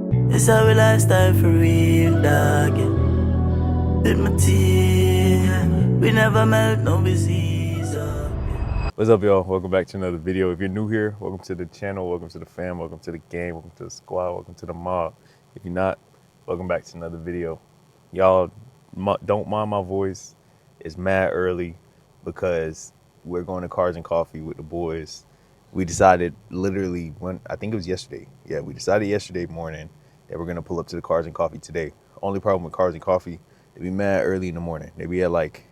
It's our lifestyle for real, dog. Yeah. With my team, we never melt no disease. What's up, y'all? Welcome back to another video. If you're new here, welcome to the channel, welcome to the fam, welcome to the game, welcome to the squad, welcome to the mob. If you're not, welcome back to another video. Y'all don't mind my voice. It's mad early because we're going to Cars and Coffee with the boys. We decided literally I think it was yesterday. Yeah, we decided yesterday morning that we're gonna pull up to the Cars and Coffee today. Only problem with Cars and Coffee, they be mad early in the morning. They be at like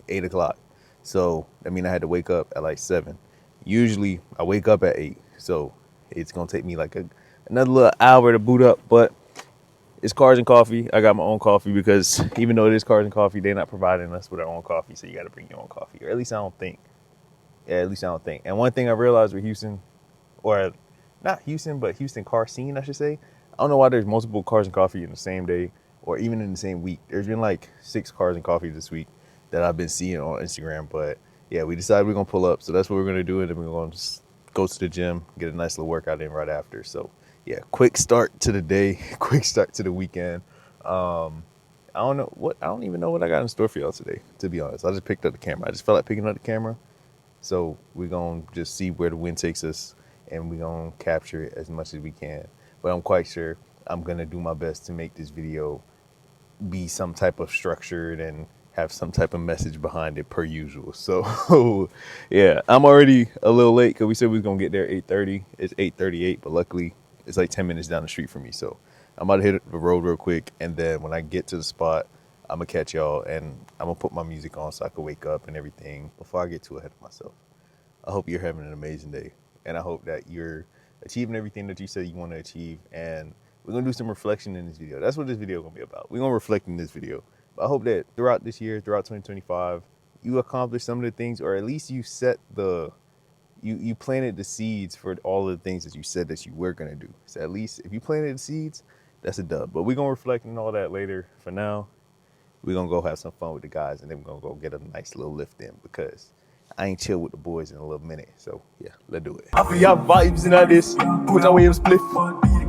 8 o'clock. So I mean, I had to wake up at like 7. Usually I wake up at 8. So it's gonna take me like another little hour to boot up, but it's Cars and Coffee. I got my own coffee because even though it is Cars and Coffee, they're not providing us with our own coffee. So you got to bring your own coffee, or at least I don't think. Yeah, at least I don't think. And one thing I realized with Houston, or not Houston, but Houston car scene, I should say. I don't know why there's multiple Cars and Coffee in the same day or even in the same week. There's been like 6 Cars and Coffee this week that I've been seeing on Instagram. But yeah, we decided we're going to pull up. So that's what we're going to do. And then we're going to just go to the gym, get a nice little workout in right after. So yeah, quick start to the day, quick start to the weekend. I don't even know what I got in store for y'all today, to be honest. I just picked up the camera. I just felt like picking up the camera. So we're going to just see where the wind takes us, and we're going to capture it as much as we can. But I'm quite sure I'm going to do my best to make this video be some type of structured and have some type of message behind it per usual. So yeah, I'm already a little late because we said we was going to get there 8:30. It's 8:38, but luckily it's like 10 minutes down the street from me. So I'm about to hit the road real quick. And then when I get to the spot, I'm going to catch y'all, and I'm going to put my music on so I can wake up and everything before I get too ahead of myself. I hope you're having an amazing day, and I hope that you're achieving everything that you said you want to achieve. And we're going to do some reflection in this video. That's what this video is going to be about. We're going to reflect in this video. But I hope that throughout this year, throughout 2025, you accomplish some of the things, or at least you set you planted the seeds for all of the things that you said that you were going to do. So at least if you planted the seeds, that's a dub. But we're going to reflect on all that later. For now, we're going to go have some fun with the guys, and then we're going to go get a nice little lift in because I ain't chill with the boys in a little minute. So yeah, let's do it. I feel your vibes in this. Put away your split. I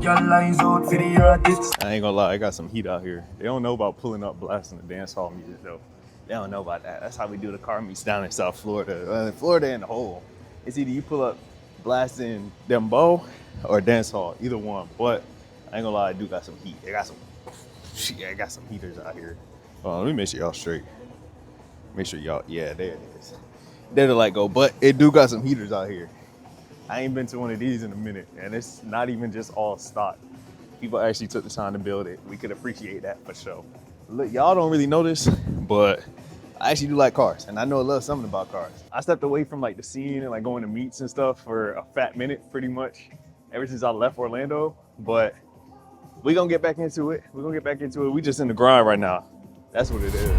ain't gonna lie, I got some heat out here. They don't know about pulling up blasting the dance hall music though. They don't know about that. That's how we do the car meets down in South Florida. Florida and the whole. It's either you pull up blasting dembow or dance hall, either one. But I ain't gonna lie, I do got some heat. I got some heaters out here. Let me make sure y'all straight. Make sure y'all, yeah, there it is. There the light go, but it do got some heaters out here. I ain't been to one of these in a minute, and it's not even just all stock. People actually took the time to build it. We could appreciate that for sure. Look, y'all don't really know this, but I actually do like cars, and I know a little something about cars. I stepped away from like the scene and like going to meets and stuff for a fat minute, pretty much, ever since I left Orlando. But we're gonna get back into it. We just in the grind right now. That's what it is.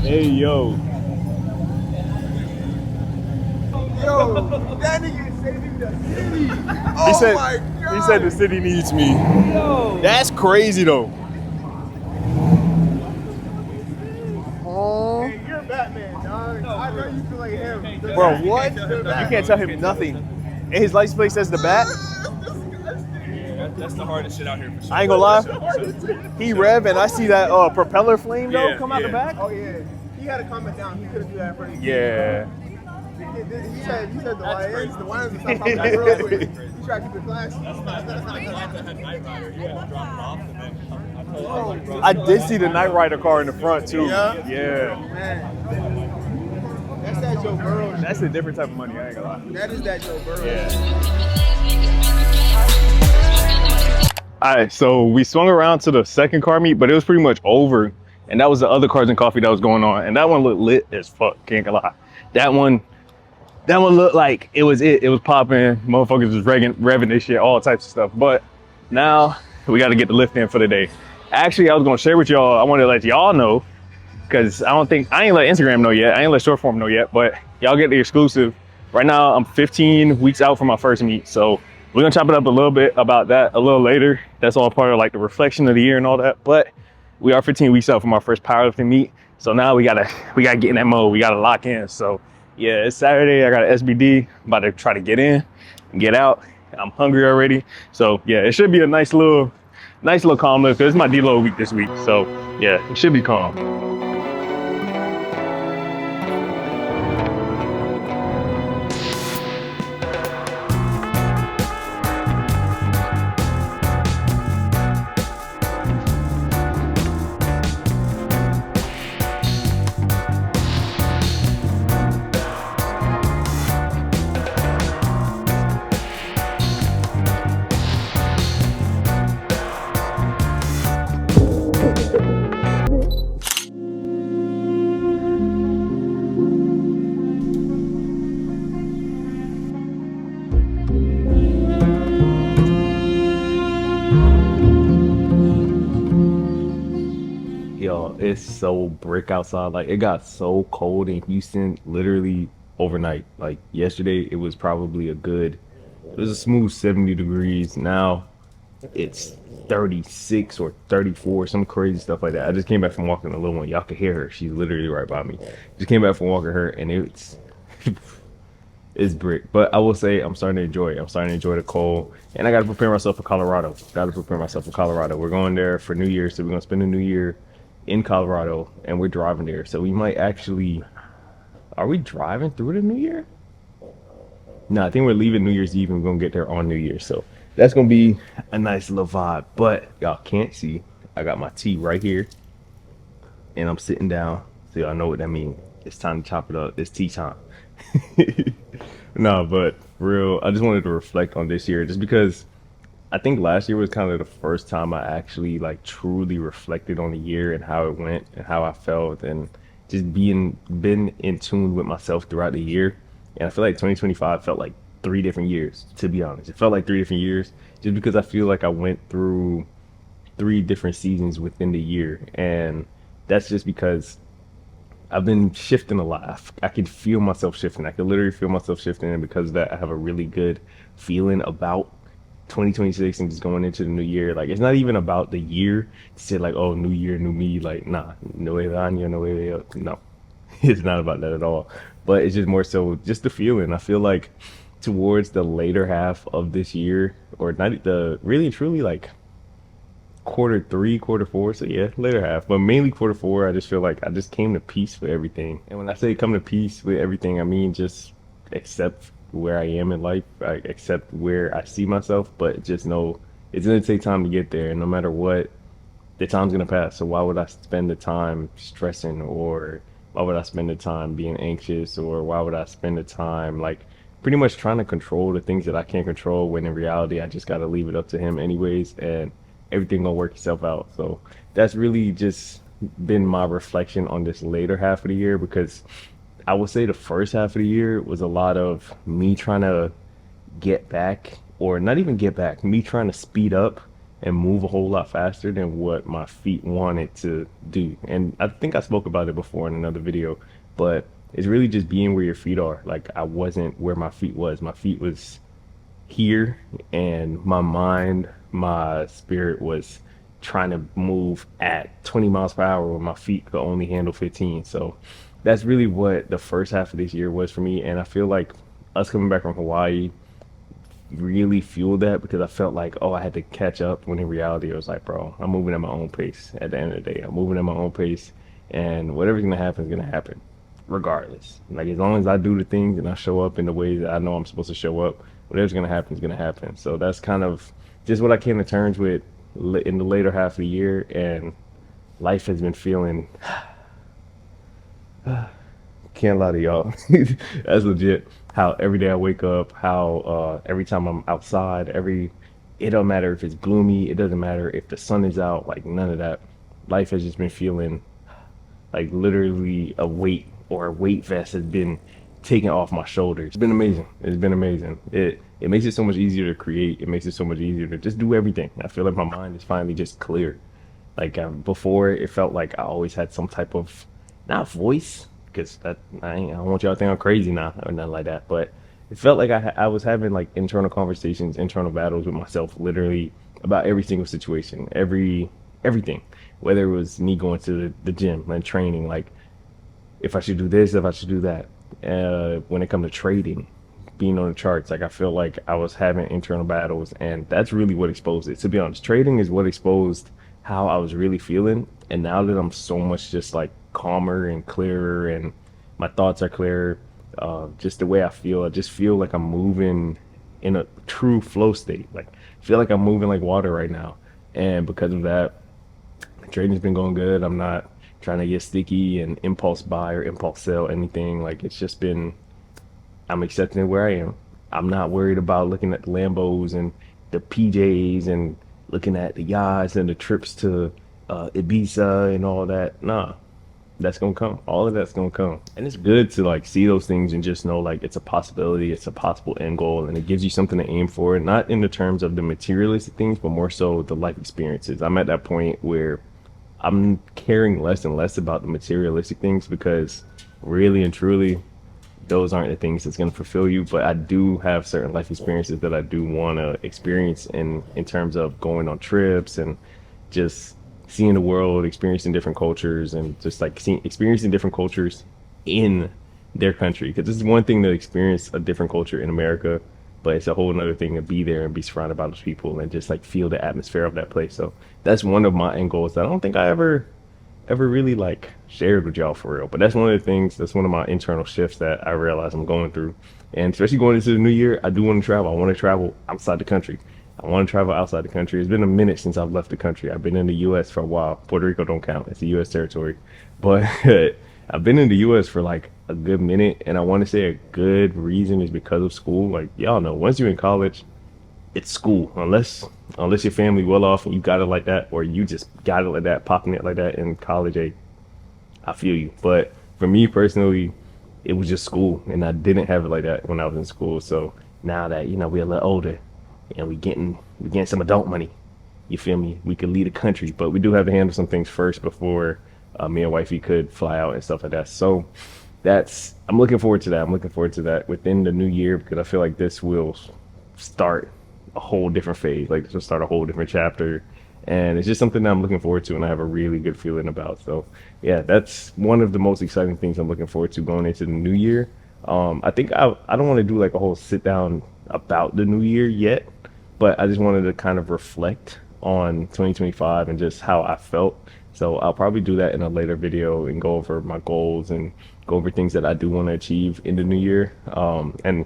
Hey, yo. Yo, that nigga saving the city. Oh my God. He said the city needs me. Yo. That's crazy though. Hey, you're Batman, dog. I know you feel like him. Bro, what? You can't tell him nothing. And his license plate says the Bat? Yeah, that's the hardest shit out here for sure. I ain't gonna lie. He rev and I see that propeller flame though come out the back. Oh yeah. He had to comment down. He couldn't do that for you. Yeah. He said the Lions are stop talking real quick. You try to keep it classy. I did see the Knight Rider car in the front too. Yeah? Yeah. Man. That's that Joe Burrow shit. That's a different type of money, I ain't gonna lie. That is that Joe Burrow. Yeah. All right, so we swung around to the second car meet, but it was pretty much over. And that was the other Cars and Coffee that was going on. And that one looked lit as fuck, can't gonna lie. That one looked like it was popping. Motherfuckers was revving this shit, all types of stuff. But now we got to get the lift in for the day. Actually, I was gonna share with y'all, I wanted to let y'all know, because I ain't let Instagram know yet. I ain't let Shortform know yet, but y'all get the exclusive. Right now, I'm 15 weeks out from my first meet. So we're gonna chop it up a little bit about that a little later. That's all part of like the reflection of the year and all that. But we are 15 weeks out from our first powerlifting meet, so now we gotta get in that mode. We gotta lock in. So yeah, it's Saturday. I got an SBD. I'm about to try to get in and get out. I'm hungry already. So yeah, it should be a nice little calm lift because it's my deload week this week. So yeah, it should be calm. Yo, it's so brick outside. Like, it got so cold in Houston literally overnight. Like, yesterday, it was probably it was a smooth 70 degrees. Now, it's 36 or 34, some crazy stuff like that. I just came back from walking the little one. Y'all can hear her. She's literally right by me. Just came back from walking her, and it's it's brick. But I will say I'm starting to enjoy it. I'm starting to enjoy the cold. And I got to prepare myself for Colorado. We're going there for New Year, so we're going to spend the New Year in Colorado, and we're driving there. So we might actually, are we driving through the New Year? No, I think we're leaving New Year's Eve and we're gonna get there on New Year. So that's gonna be a nice little vibe. But y'all can't see, I got my tea right here and I'm sitting down, so y'all know what that means. It's time to chop it up. It's tea time. No, but for real, I just wanted to reflect on this year, just because I think last year was kind of the first time I actually like truly reflected on the year and how it went and how I felt, and just been in tune with myself throughout the year. And I feel like 2025 felt like 3 different years, to be honest. It felt like 3 different years just because I feel like I went through 3 different seasons within the year. And that's just because I've been shifting a lot. I can feel myself shifting. I can literally feel myself shifting. And because of that, I have a really good feeling about 2026 and just going into the new year. Like, it's not even about the year to say like, oh, new year, new me. Like, nah, nuevo año, nuevo. No, it's not about that at all. But it's just more so just the feeling. I feel like towards the later half of this year, or not the really truly like Q3, Q4. So yeah, later half, but mainly Q4. I just feel like I just came to peace with everything. And when I say come to peace with everything, I mean just accept where I am in life. I accept where I see myself, but just know it's gonna take time to get there. And no matter what, the time's gonna pass. So why would I spend the time stressing, or why would I spend the time being anxious, or why would I spend the time like pretty much trying to control the things that I can't control, when in reality I just gotta leave it up to him anyways, and everything gonna work itself out. So that's really just been my reflection on this later half of the year, because I would say the first half of the year was a lot of me trying to get back, or not even get back, me trying to speed up and move a whole lot faster than what my feet wanted to do. And I think I spoke about it before in another video, but it's really just being where your feet are. Like, I wasn't where my feet was. My feet was here, and my mind, my spirit was trying to move at 20 miles per hour when my feet could only handle 15. So that's really what the first half of this year was for me. And I feel like us coming back from Hawaii really fueled that, because I felt like, oh, I had to catch up, when in reality it was like, bro, I'm moving at my own pace. At the end of the day, I'm moving at my own pace, and whatever's gonna happen is gonna happen regardless. Like, as long as I do the things and I show up in the ways that I know I'm supposed to show up, whatever's gonna happen is gonna happen. So that's kind of just what I came to terms with in the later half of the year. And life has been feeling can't lie to y'all. That's legit. How every day I wake up, how every time I'm outside, it don't matter if it's gloomy, it doesn't matter if the sun is out, like none of that. Life has just been feeling like literally a weight, or a weight vest has been taken off my shoulders. It's been amazing. It's been amazing. It makes it so much easier to create. It makes it so much easier to just do everything. I feel like my mind is finally just clear. Like, before, it felt like I always had some type of, not voice, because that I don't want y'all to think I'm crazy now or nothing like that, but it felt like I was having like internal conversations, internal battles with myself, literally about every single situation, everything. Whether it was me going to the gym and training, like if I should do this, if I should do that. When it comes to trading, being on the charts, like I feel like I was having internal battles, and that's really what exposed it. To be honest, trading is what exposed how I was really feeling. And now that I'm so much just like calmer and clearer, and my thoughts are clearer, just the way I just feel like I'm moving in a true flow state. Like I feel like I'm moving like water right now, and because of that, trading's been going good. I'm not trying to get sticky and impulse buy or impulse sell anything. Like it's just been, I'm accepting it where I am. I'm not worried about looking at the Lambos and the PJs and looking at the yachts and the trips to Ibiza and all that. Nah, that's gonna come. All of that's gonna come, and it's good to like see those things and just know like it's a possibility, it's a possible end goal, and it gives you something to aim for. Not in the terms of the materialistic things, but more so the life experiences. I'm at that point where I'm caring less and less about the materialistic things, because really and truly, those aren't the things that's going to fulfill you. But I do have certain life experiences that I do want to experience in terms of going on trips and just seeing the world, experiencing different cultures, and just like experiencing different cultures in their country. Because this is one thing to experience a different culture in America, but it's a whole another thing to be there and be surrounded by those people and just like feel the atmosphere of that place. So that's one of my end goals that I don't think I ever really like shared with y'all for real. But that's one of the things, that's one of my internal shifts that I realize I'm going through. And especially going into the new year, I do want to travel. I want to travel outside the country. I want to travel outside the country. It's been a minute since I've left the country. I've been in the US for a while. Puerto Rico don't count. It's a US territory. But I've been in the US for like a good minute, and I want to say a good reason is because of school. Like y'all know, once you're in college, it's school. Unless your family well off and you got it like that, or you just got it like that, popping it like that in college, hey, I feel you. But for me personally, it was just school, and I didn't have it like that when I was in school. So now that we're a little older and we're getting some adult money, you feel me? We could lead a country, but we do have to handle some things first before me and wifey could fly out and stuff like that. So I'm looking forward to that. I'm looking forward to that within the new year, because I feel like this will start a whole different phase. Like this will start a whole different chapter, and it's just something that I'm looking forward to, and I have a really good feeling about. So yeah, that's one of the most exciting things I'm looking forward to going into the new year. I think I don't want to do like a whole sit down about the new year yet, but I just wanted to kind of reflect on 2025 and just how I felt. So I'll probably do that in a later video and go over my goals and go over things that I do want to achieve in the new year. And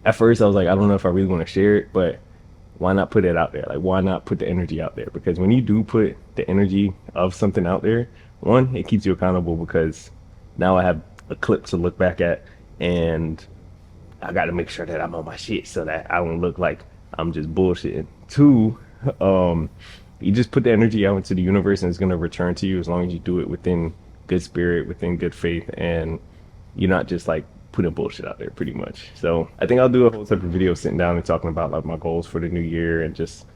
at first I was like, I don't know if I really want to share it, but why not put it out there? Like, why not put the energy out there? Because when you do put the energy of something out there, one, it keeps you accountable, because now I have a clip to look back at, and I got to make sure that I'm on my shit so that I don't look like I'm just bullshitting. Two, you just put the energy out into the universe, and it's going to return to you as long as you do it within good spirit, within good faith, and you're not just like putting bullshit out there pretty much. So I think I'll do a whole separate video sitting down and talking about like my goals for the new year, and just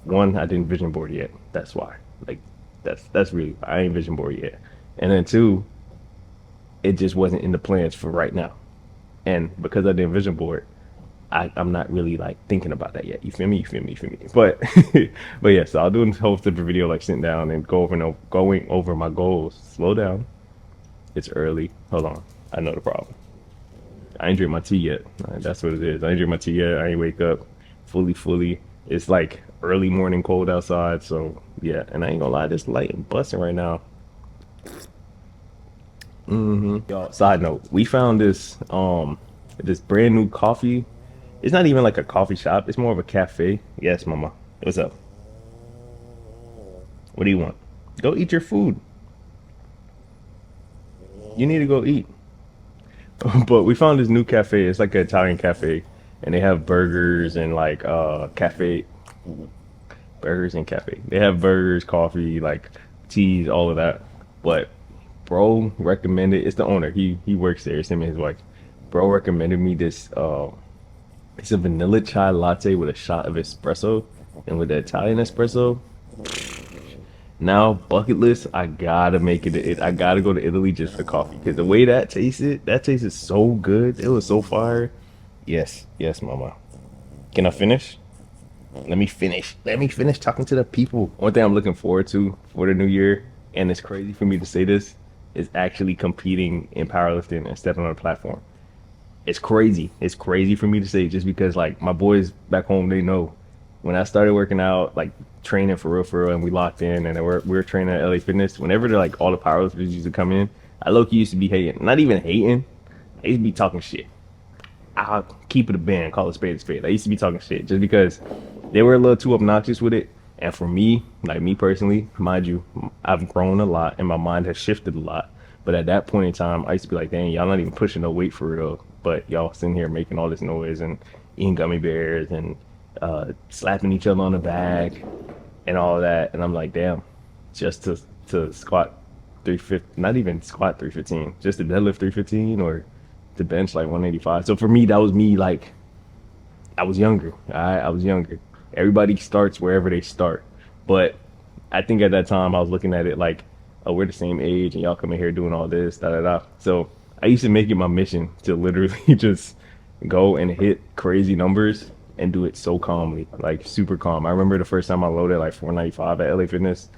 one, I didn't vision board yet. That's why. Like that's really, I ain't vision board yet. And then two, it just wasn't in the plans for right now. And because I didn't vision board, I'm not really like thinking about that yet. You feel me? But but yeah, so I'll do a whole separate video like sitting down and going over my goals. Slow down. It's early. Hold on. I know the problem. I ain't drink my tea yet. That's what it is. I ain't drink my tea yet. I ain't wake up fully. It's like early morning cold outside. So yeah, and I ain't gonna lie, this light and busting right now. Y'all, side note, we found this brand new coffee. It's not even like a coffee shop. It's more of a cafe. Yes, mama. What's up? What do you want? Go eat your food. You need to go eat. But we found this new cafe. It's like an Italian cafe, and they have burgers and like burgers and cafe. They have burgers, coffee, like teas, all of that. But bro recommended, it's the owner. He works there. It's him and his wife. Bro recommended me this. It's a vanilla chai latte with a shot of espresso, and with the Italian espresso. Now, bucket list, I gotta make it. I gotta go to Italy just for coffee, because the way that tasted so good. It was so fire. Yes, yes, mama. Can I finish? Let me finish. Let me finish talking to the people. One thing I'm looking forward to for the new year, and it's crazy for me to say this, is actually competing in powerlifting and stepping on a platform. It's crazy. It's crazy for me to say just because like my boys back home, they know when I started working out, like training for real, and we locked in and we were training at LA Fitness. Whenever they're like all the powerlifters used to come in, I low key used to be hating. Not even hating. I used to be talking shit. I'll keep it a band, call it spade a spade. I used to be talking shit just because they were a little too obnoxious with it. And for me, like me personally, mind you, I've grown a lot and my mind has shifted a lot. But at that point in time, I used to be like, dang, y'all not even pushing no weight for real. But y'all sitting here making all this noise and eating gummy bears and slapping each other on the back and all of that. And I'm like, damn, just to squat 350, not even squat 315, just to deadlift 315 or to bench like 185. So for me, that was me like I was younger. I was younger. Everybody starts wherever they start. But I think at that time I was looking at it like, oh, we're the same age and y'all come in here doing all this, da da da. So I used to make it my mission to literally just go and hit crazy numbers and do it so calmly, like super calm. I remember the first time I loaded like 495 at LA Fitness.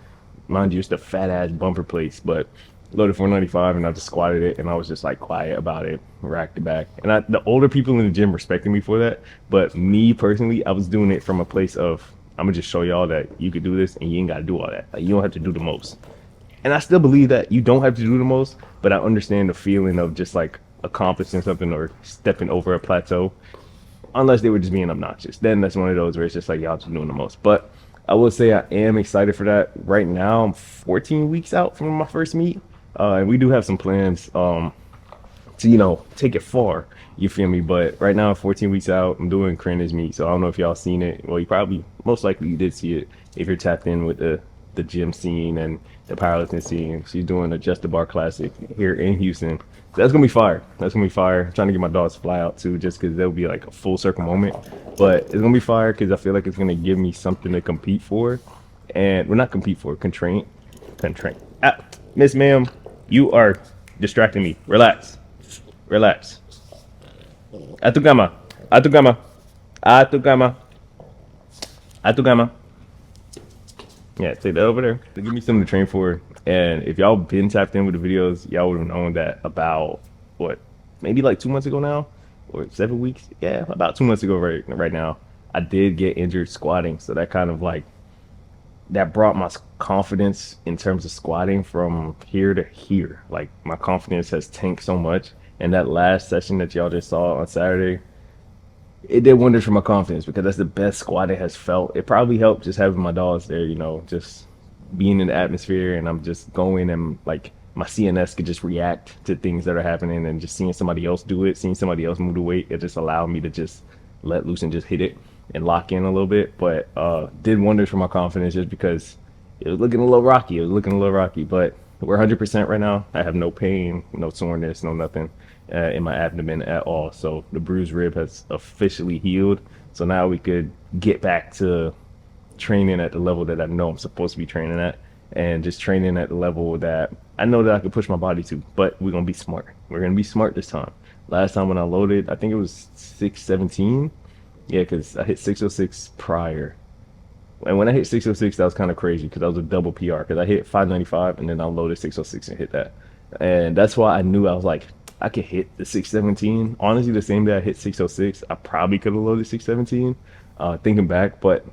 Mind you, it's the fat ass bumper plates, but loaded 495 and I just squatted it and I was just like quiet about it, racked it back. And the older people in the gym respected me for that. But me personally, I was doing it from a place of, I'm gonna just show y'all that you could do this and you ain't gotta do all that. Like you don't have to do the most. And I still believe that you don't have to do the most, but I understand the feeling of just like accomplishing something or stepping over a plateau. Unless they were just being obnoxious. Then that's one of those where it's just like y'all just doing the most. But I will say I am excited for that. Right now, I'm 14 weeks out from my first meet. And we do have some plans to, take it far. You feel me? But right now, I'm 14 weeks out. I'm doing Krenna's meet. So I don't know if y'all seen it. Well, most likely you did see it if you're tapped in with the gym scene and the powerlifting scene. She's doing a Just the Bar Classic here in Houston. So that's gonna be fire. That's gonna be fire. I'm trying to get my dogs to fly out too, just because that'll be like a full circle moment. But it's gonna be fire because I feel like it's gonna give me something to compete for, and we're not compete for, contrain. Ah, Miss Ma'am, you are distracting me. Relax. Atugama. Yeah, take that over there. Give me something to train for. And if y'all been tapped in with the videos, y'all would have known that about maybe like 2 months ago now, or 7 weeks. Yeah, about 2 months ago right now, I did get injured squatting. So that kind of like that brought my confidence in terms of squatting from here to here. Like my confidence has tanked so much. And that last session that y'all just saw on Saturday, it did wonders for my confidence because that's the best squat it has felt. It probably helped just having my dogs there, just being in the atmosphere, and I'm just going and like my CNS could just react to things that are happening, and just seeing somebody else do it, seeing somebody else move the weight, it just allowed me to just let loose and just hit it and lock in a little bit. But did wonders for my confidence just because it was looking a little rocky. But we're 100% right now. I have no pain, no soreness, no nothing in my abdomen at all. So the bruised rib has officially healed. So now we could get back to training at the level that I know I'm supposed to be training at, and just training at the level that I know that I could push my body to. But we're gonna be smart. We're gonna be smart this time. Last time when I loaded, I think it was 617. Yeah, because I hit 606 prior. And when I hit 606, that was kind of crazy because that was a double PR. Because I hit 595 and then I loaded 606 and hit that. And that's why I knew I was like, I could hit the 617. Honestly, the same day I hit 606, I probably could have loaded 617. Thinking back, but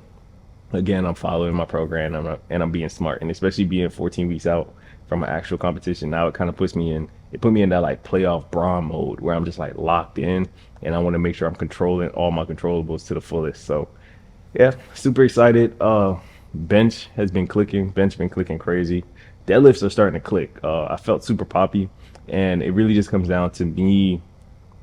again, I'm following my program and I'm being smart. And especially being 14 weeks out from an actual competition, now it kind of puts me in. It put me in that like playoff brawn mode where I'm just like locked in, and I want to make sure I'm controlling all my controllables to the fullest. So yeah, super excited. Bench been clicking crazy. Deadlifts are starting to click. I felt super poppy, and it really just comes down to me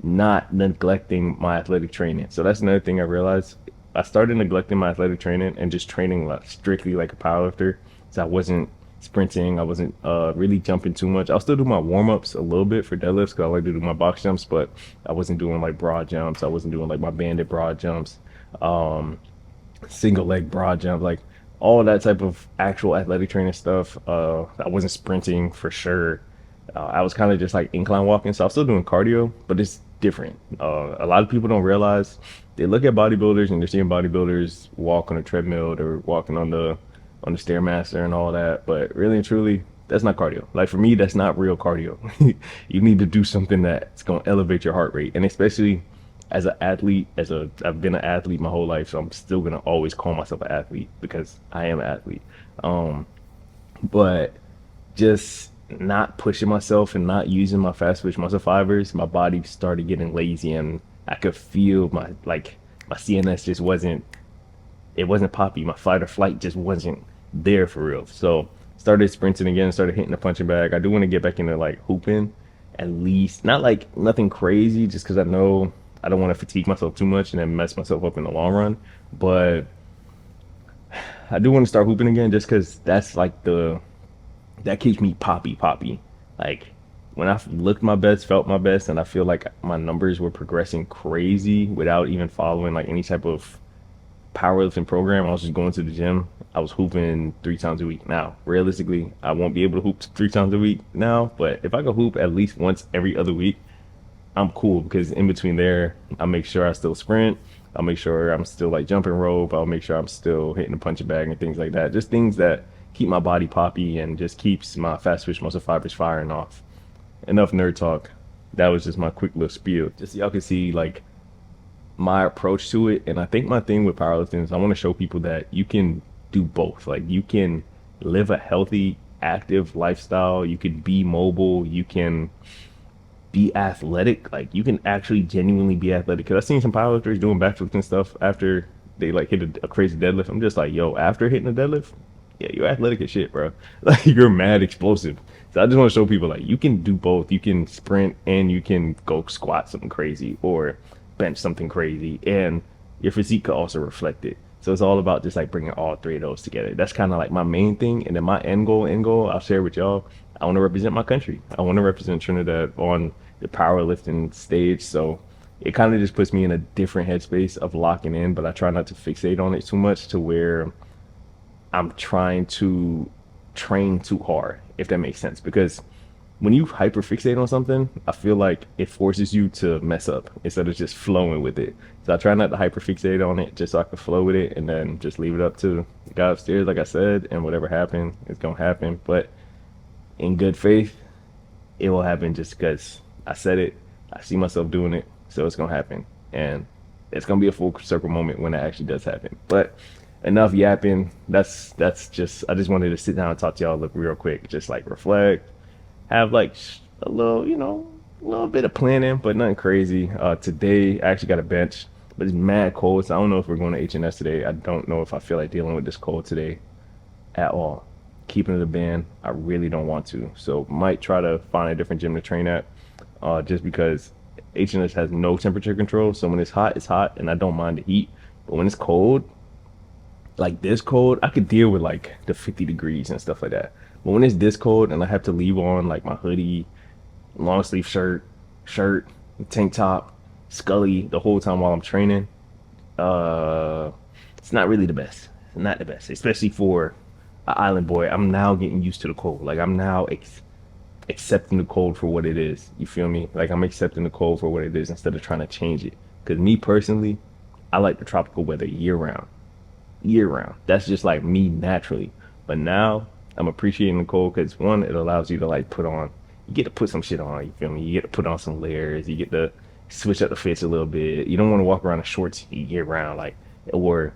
not neglecting my athletic training. So that's another thing I realized. I started neglecting my athletic training and just training strictly like a powerlifter. So I wasn't sprinting. I wasn't really jumping too much. I'll still do my warm-ups a little bit for deadlifts because I like to do my box jumps, but I wasn't doing like broad jumps. I wasn't doing like my banded broad jumps. Single leg broad jump, like all that type of actual athletic training stuff. I wasn't sprinting for sure. I was kind of just like incline walking, so I was still doing cardio, but it's different. A lot of people don't realize, they look at bodybuilders and they're seeing bodybuilders walk on a treadmill or walking on the stairmaster and all that, but really and truly, that's not cardio. Like for me, that's not real cardio. You need to do something that's going to elevate your heart rate, and especially as an athlete, I've been an athlete my whole life, so I'm still gonna always call myself an athlete because I am an athlete. But just not pushing myself and not using my fast twitch muscle fibers, my body started getting lazy, and I could feel my CNS just wasn't poppy. My fight or flight just wasn't there for real. So started sprinting again, started hitting the punching bag. I do want to get back into like hooping, at least not like nothing crazy, just because I know I don't want to fatigue myself too much and then mess myself up in the long run. But I do want to start hooping again, just because that's like that keeps me poppy. Like when I looked my best, felt my best, and I feel like my numbers were progressing crazy without even following like any type of powerlifting program. I was just going to the gym. I was hooping 3 times a week. Now, realistically, I won't be able to hoop 3 times a week now, but if I could hoop at least once every other week, I'm cool, because in between there, I'll make sure I still sprint. I'll make sure I'm still like jumping rope. I'll make sure I'm still hitting the punching bag and things like that. Just things that keep my body poppy and just keeps my fast twitch muscle fibers firing off. Enough nerd talk. That was just my quick little spiel. Just so y'all can see like my approach to it. And I think my thing with powerlifting is I want to show people that you can do both. Like you can live a healthy, active lifestyle. You can be mobile. You can be athletic. Like you can actually genuinely be athletic, because I've seen some powerlifters doing backflips and stuff after they like hit a crazy deadlift. I'm just like, yo, after hitting a deadlift, yeah, you're athletic as shit, bro. Like you're mad explosive. So I just want to show people like you can do both. You can sprint and you can go squat something crazy or bench something crazy, and your physique could also reflect it. So it's all about just like bringing all 3 of those together. That's kind of like my main thing. And then my end goal I'll share with y'all. I want to represent my country. I want to represent Trinidad on the powerlifting stage. So it kind of just puts me in a different headspace of locking in, but I try not to fixate on it too much to where I'm trying to train too hard, if that makes sense. Because when you hyper fixate on something, I feel like it forces you to mess up instead of just flowing with it. So I try not to hyper fixate on it, just so I can flow with it and then just leave it up to the guy upstairs, like I said, and whatever happens, it's gonna happen. But in good faith, it will happen just because I said it, I see myself doing it, so it's gonna happen. And it's gonna be a full circle moment when it actually does happen. But enough yapping. That's just, I just wanted to sit down and talk to y'all real quick, just like reflect, have like a little, a little bit of planning, but nothing crazy. Today I actually got a bench, but it's mad cold, so I don't know if we're going to H&S today. I don't know if I feel like dealing with this cold today at all. Keeping it a band, I really don't want to. So might try to find a different gym to train at, just because H&S has no temperature control. So when it's hot, and I don't mind the heat. But when it's cold, like this cold, I could deal with like the 50 degrees and stuff like that. But when it's this cold and I have to leave on like my hoodie, long sleeve shirt, tank top, Scully the whole time while I'm training, it's not really the best. It's not the best, especially for an island boy. I'm now getting used to the cold. Like I'm now accepting the cold for what it is. You feel me? Like I'm accepting the cold for what it is instead of trying to change it. Because me personally, I like the tropical weather year round. That's just like me naturally. But now I'm appreciating the cold because one, it allows you to like you get to put some shit on, you feel me? You get to put on some layers, you get to switch up the fits a little bit. You don't want to walk around in shorts year round, like, or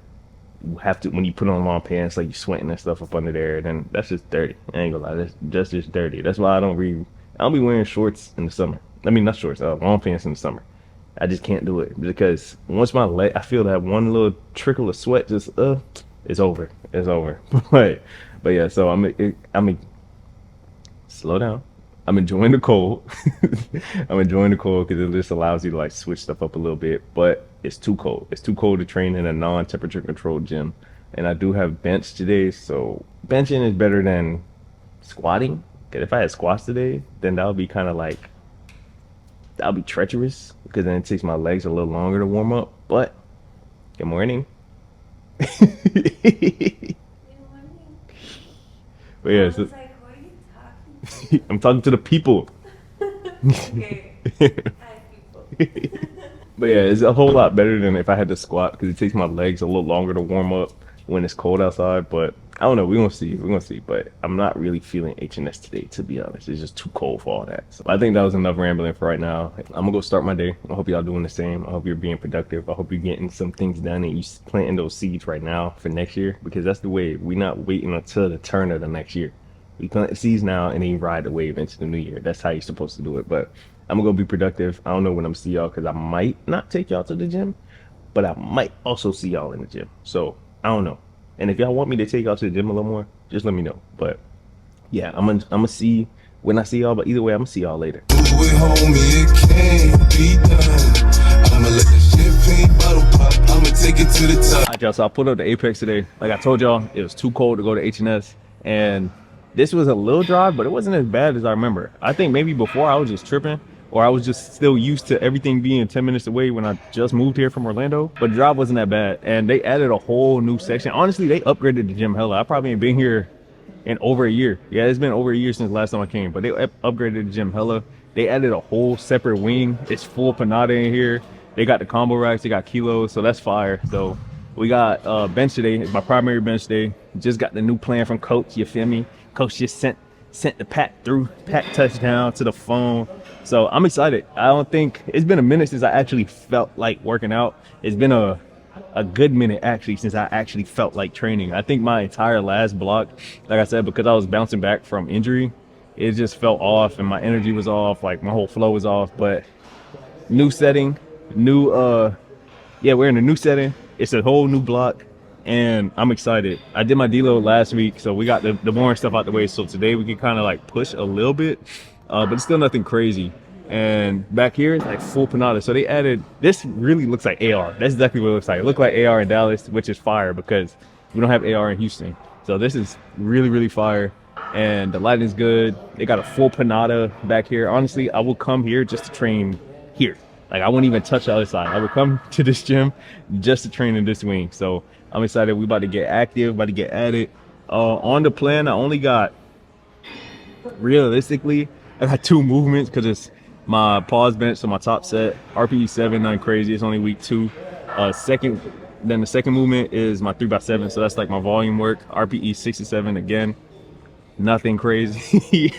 you have to, when you put on long pants, like you sweating and stuff up under there, then that's just dirty. I ain't gonna lie, that's just dirty. That's why I don't be wearing shorts in the summer. I mean, not shorts, long pants in the summer. I just can't do it because once my leg, I feel that one little trickle of sweat, just it's over. But yeah, so I'm slow down. I'm enjoying the cold. I'm enjoying the cold because it just allows you to like switch stuff up a little bit. But it's too cold. It's too cold to train in a non-temperature controlled gym. And I do have bench today, so benching is better than squatting. Because if I had squats today, then that would be kind of like, that'll be treacherous because then it takes my legs a little longer to warm up. But good morning. But yeah, so, like, who are you talking to? I'm talking to the people. Okay. Hi, people. But yeah, it's a whole lot better than if I had to squat because it takes my legs a little longer to warm up when it's cold outside. But I don't know. We're gonna see. We're gonna see. But I'm not really feeling HNS today, to be honest. It's just too cold for all that. So I think that was enough rambling for right now. I'm gonna go start my day. I hope y'all doing the same. I hope you're being productive. I hope you're getting some things done and you planting those seeds right now for next year, because that's the way. We're not waiting until the turn of the next year. We plant the seeds now and then ride the wave into the new year. That's how you're supposed to do it. But I'm gonna go be productive. I don't know when I'm see y'all because I might not take y'all to the gym, but I might also see y'all in the gym. So I don't know. And if y'all want me to take y'all to the gym a little more, just let me know. But yeah, I'm gonna see when I see y'all. But either way, I'm gonna see y'all later. Alright, y'all. So I pulled up the Apex today. Like I told y'all, it was too cold to go to HNS, and this was a little drive, but it wasn't as bad as I remember. I think maybe before I was just tripping, or I was just still used to everything being 10 minutes away when I just moved here from Orlando. But the drive wasn't that bad, and they added a whole new section. Honestly, they upgraded the gym hella. I probably ain't been here in over a year. Yeah, it's been over a year since last time I came, but they upgraded the gym hella. They added a whole separate wing. It's full panada in here. They got the combo racks, they got kilos, so that's fire. So we got bench today. It's my primary bench day. Just got the new plan from coach, you feel me? Coach just sent the pack touchdown to the phone. So I'm excited. I don't think it's been a minute since I actually felt like working out. It's been a good minute actually since I actually felt like training. I think my entire last block, like I said, because I was bouncing back from injury, it just felt off and my energy was off, like my whole flow was off. But new setting, we're in a new setting. It's a whole new block and I'm excited. I did my deload last week, so we got the boring stuff out the way. So today we can kind of like push a little bit, but it's still nothing crazy. And back here it's like full panada. So they added, this really looks like AR. That's exactly what it looks like. It looked like AR in Dallas, which is fire because we don't have AR in Houston. So this is really, really fire. And the lighting is good. They got a full panada back here. Honestly, I will come here just to train here. Like I wouldn't even touch the other side. I would come to this gym just to train in this wing. So I'm excited. We about to get active, about to get at it. On the plan, I only got, realistically, I got 2 movements because it's my pause bench, so my top set, RPE 7, nothing crazy. It's only week 2. Then the second movement is my 3x7, so that's like my volume work. RPE 6 to 7 again, nothing crazy.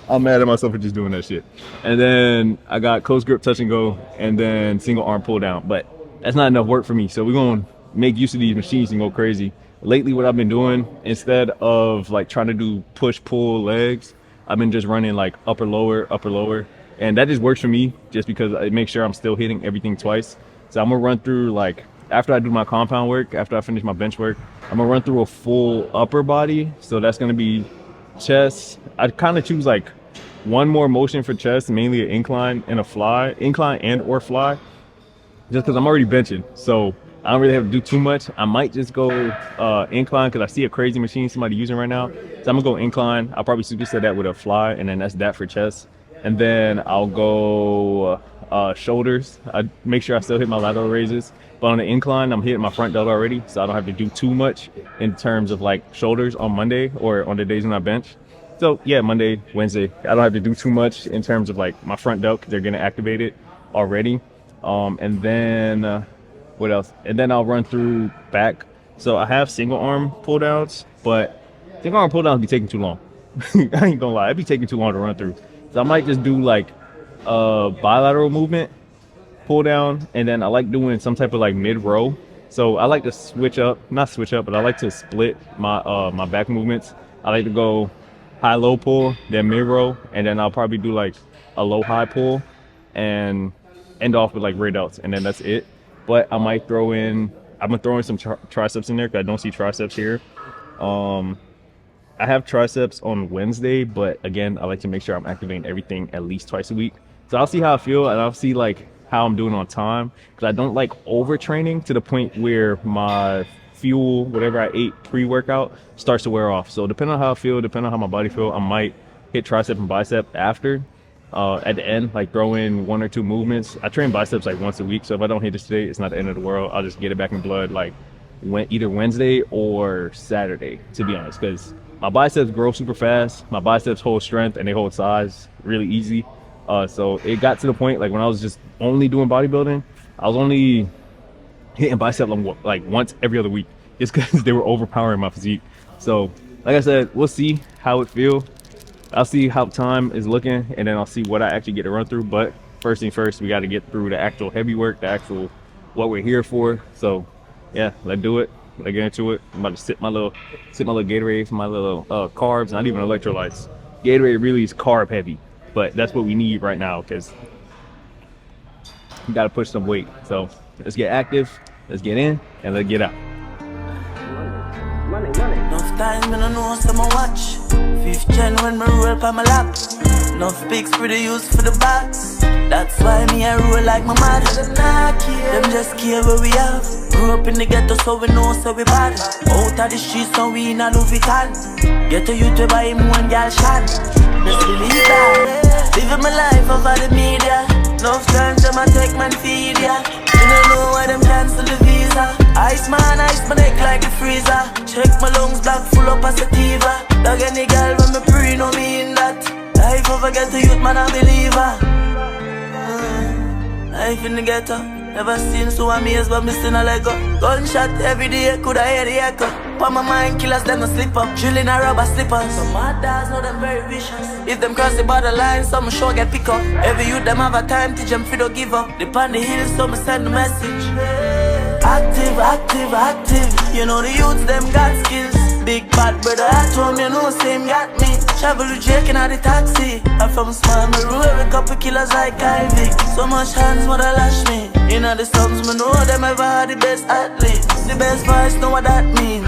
I'm mad at myself for just doing that shit. And then I got close grip touch and go, and then single arm pull down. But that's not enough work for me. So we're gonna make use of these machines and go crazy. Lately, what I've been doing, instead of like trying to do push pull legs, I've been just running like upper lower, and that just works for me just because it makes sure I'm still hitting everything twice. So I'm gonna run through, like after I do my compound work, after I finish my bench work, I'm gonna run through a full upper body. So that's gonna be chest. I kind of choose like one more motion for chest, mainly an incline and a fly, incline and or fly, just because I'm already benching. So I don't really have to do too much. I might just go incline because I see a crazy machine somebody using right now. So I'm gonna go incline. I'll probably superset that with a fly, and then that's that for chest. And then I'll go shoulders. I make sure I still hit my lateral raises. But on the incline, I'm hitting my front delt already, so I don't have to do too much in terms of like shoulders on Monday or on the days when I bench. So yeah, Monday, Wednesday, I don't have to do too much in terms of like my front delt because they're getting activated already. And then what else? And then I'll run through back. So I have single arm pull downs, but single arm pull downs be taking too long. I ain't gonna lie, it'd be taking too long to run through. So I might just do like a bilateral movement, pull down, and then I like doing some type of like mid row. So I like to not switch up, but I like to split my my back movements. I like to go high low pull, then mid row, and then I'll probably do like a low high pull and end off with like rear delts, and then that's it. But I might throw in, I'm gonna throw in some triceps in there because I don't see triceps here. I have triceps on Wednesday, but again, I like to make sure I'm activating everything at least twice a week. So I'll see how I feel, and I'll see like how I'm doing on time, because I don't like overtraining to the point where my fuel, whatever I ate pre-workout, starts to wear off. So depending on how I feel, depending on how my body feel, I might hit tricep and bicep after. At the end, like throw in 1 or 2 movements. I train biceps like once a week, so if I don't hit this today, it's not the end of the world. I'll just get it back in blood like either Wednesday or Saturday, to be honest, because my biceps grow super fast. My biceps hold strength and they hold size really easy. So it got to the point, like when I was just only doing bodybuilding, I was only hitting bicep like once every other week, just because they were overpowering my physique. So like I said, we'll see how it feels. I'll see how time is looking, and then I'll see what I actually get to run through. But first thing first, we got to get through the actual heavy work, the actual what we're here for. So yeah, let's do it. Let's get into it. I'm about to sip my little Gatorade for my little carbs, not even electrolytes. Gatorade really is carb heavy, but that's what we need right now because we got to push some weight. So let's get active, let's get in, and let's get out. Enough time when I know some watch. 5th gen when me roll up on my lap. Enough pics for the use for the box. That's why me I roll like my mother. Them just care what we have. Grew up in the ghetto so we know so we bad. Out of the streets so we in a Louis Vuitton. Get a youth to buy him one girl shot. Just believe that. Living my life over the media. Enough times them I take man feed ya. You don't know why them cancel the visa. Ice my neck like a freezer. Check my lungs black full up of sativa. Dog any girl when me pre no mean that. Life over get to youth man I believe her. Life in the ghetto. Never seen so amazed but me still a let go. Gunshot every day could I hear the echo. For my mind killers them no slip up. Drilling a rubber slippers. Some mad dogs know them very vicious. If them cross the borderline some sure get pick up. Every youth them have a time teach them free don't give up. Dip on the hills so me send the message. Active, active, active. You know the youths them got skills. Big bad brother at home, you know same got me. Travel with Jake in the taxi. I'm from small, me roll with couple killers like Ivy. So much hands mother lash me. You know the songs, me know them ever had the best athletes. The best voice, know what that means.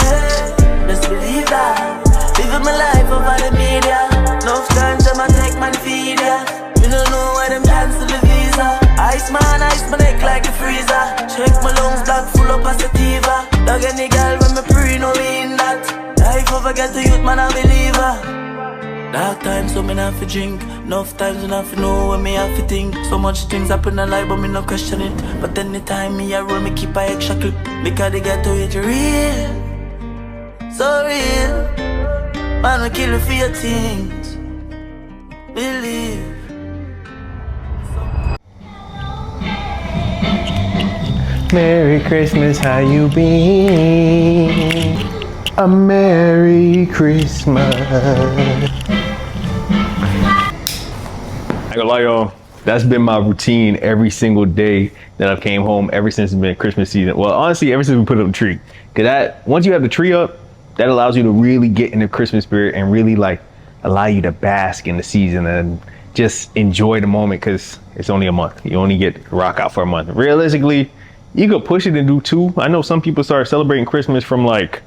Yeah, just believe that. Living my life over the media. Enough times them I take man feed ya. You don't know why them cancel the visa. Ice my neck like a freezer. Check my lungs black full up of sativa. Dog any girl when me pre no mean that. Life over get to youth man I believe her. Dark times so me not fi drink. Enough times when I fi know when me have to think. So much things happen in life but me no question it. But anytime me a roll me keep a extra clip. Because they get to it real. So real. Man we kill you for your things. Believe. Merry Christmas, how you been? A Merry Christmas. I gonna lie y'all, that's been my routine every single day that I've came home ever since it's been Christmas season. Well, honestly, ever since we put up the tree. Cause that, once you have the tree up, that allows you to really get in the Christmas spirit and really like allow you to bask in the season and just enjoy the moment because it's only a month. You only get to rock out for a month. Realistically, you could push it and do 2. I know some people start celebrating Christmas from like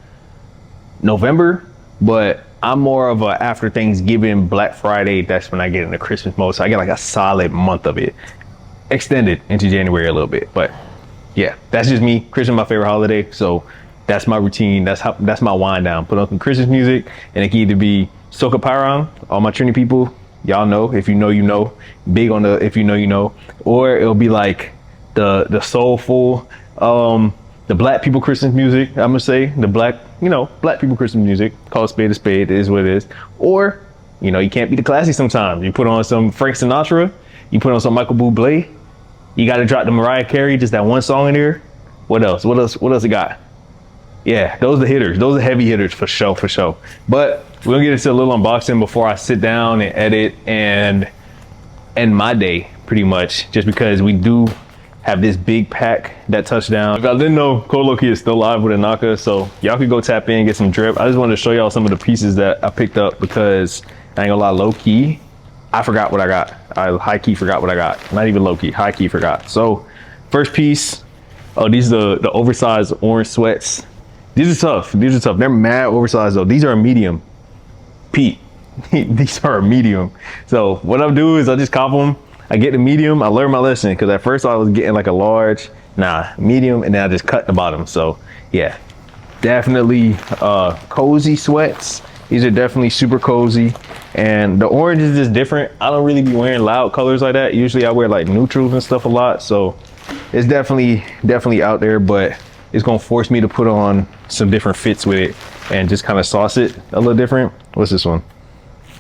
November, but I'm more of a after Thanksgiving, Black Friday, that's when I get into Christmas mode. So I get like a solid month of it, extended into January a little bit. But yeah, that's just me. Christmas is my favorite holiday. So that's my routine. That's my wind down. Put on some Christmas music, and it can either be Soca Pyron, all my Trinity people, y'all know, if you know, you know, big on the, if you know, you know, or it'll be like the soulful, the black people Christmas music. I'm gonna say the black people Christmas music. Call a spade, it is what it is. Or, you know, you can't be the classy sometimes. You put on some Frank Sinatra, you put on some Michael Bublé. You got to drop the Mariah Carey, just that one song in there. What else it got? Yeah, those are the hitters. Those are heavy hitters for sure. But we're gonna get into a little unboxing before I sit down and edit and end my day, pretty much, just because we do have this big pack that touched down. If I didn't know, Code Low Key is still live with Anaka, so y'all could go tap in and get some drip. I just wanted to show y'all some of the pieces that I picked up because I ain't gonna lie, low key, I forgot what I got. I high key forgot what I got. Not even low key, high key forgot. So first piece, oh, these are the oversized orange sweats. These are tough. They're mad oversized though. These are a medium. Pete, these are a medium. So what I'll do is I'll just cop them. I get the medium. I learned my lesson because at first I was getting like a large, medium, and then I just cut the bottom. So yeah, definitely cozy sweats. These are definitely super cozy, and the orange is just different. I don't really be wearing loud colors like that. Usually I wear like neutrals and stuff a lot, so it's definitely out there, but it's gonna force me to put on some different fits with it and just kind of sauce it a little different. What's this one?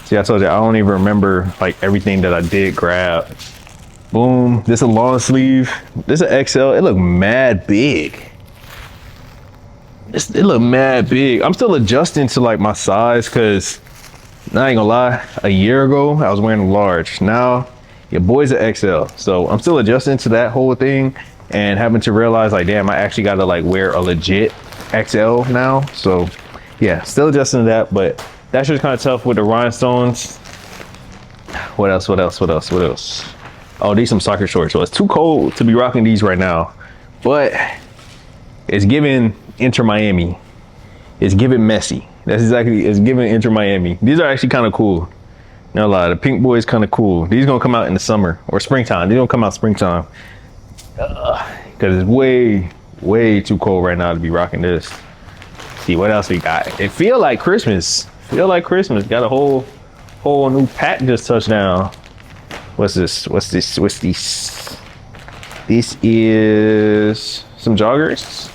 See, I told you I don't even remember like everything that I did grab. Boom. This a long sleeve. This a XL. It look mad big. It look mad big. I'm still adjusting to like my size because I ain't gonna lie, a year ago I was wearing a large. Now your boy's an XL. So I'm still adjusting to that whole thing and having to realize like, damn, I actually gotta like wear a legit XL now. So yeah, still adjusting to that, but that's just kind of tough with the rhinestones. What else? Oh, these some soccer shorts. So it's too cold to be rocking these right now, but it's giving Inter Miami. It's giving Messi. That's exactly, it's giving Inter Miami. These are actually kind of cool. No lie, the pink boy is kind of cool. These gonna come out in the summer or springtime. These don't come out springtime. Cause it's way too cold right now to be rocking this. See what else we got. It feel like Christmas. Got a whole new pack just touched down. What's this? This is some joggers.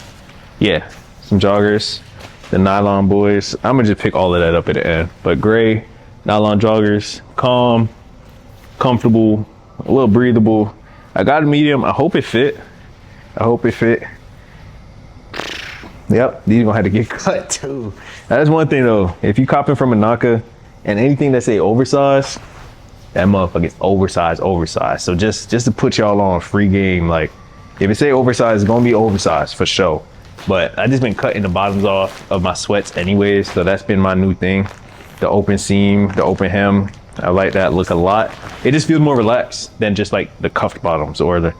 Yeah, some joggers. The nylon boys. I'm gonna just pick all of that up at the end. But gray nylon joggers, calm, comfortable, a little breathable. I got a medium. I hope it fit. Yep, these gonna have to get cut too. That's one thing though. If you copping from a Naka and anything that say oversized, that motherfucker is oversized. So just to put y'all on free game, like if it say oversized, it's gonna be oversized for sure. But I just been cutting the bottoms off of my sweats anyways, so that's been my new thing. The open seam, the open hem. I like that look a lot. It just feels more relaxed than just like the cuffed bottoms or the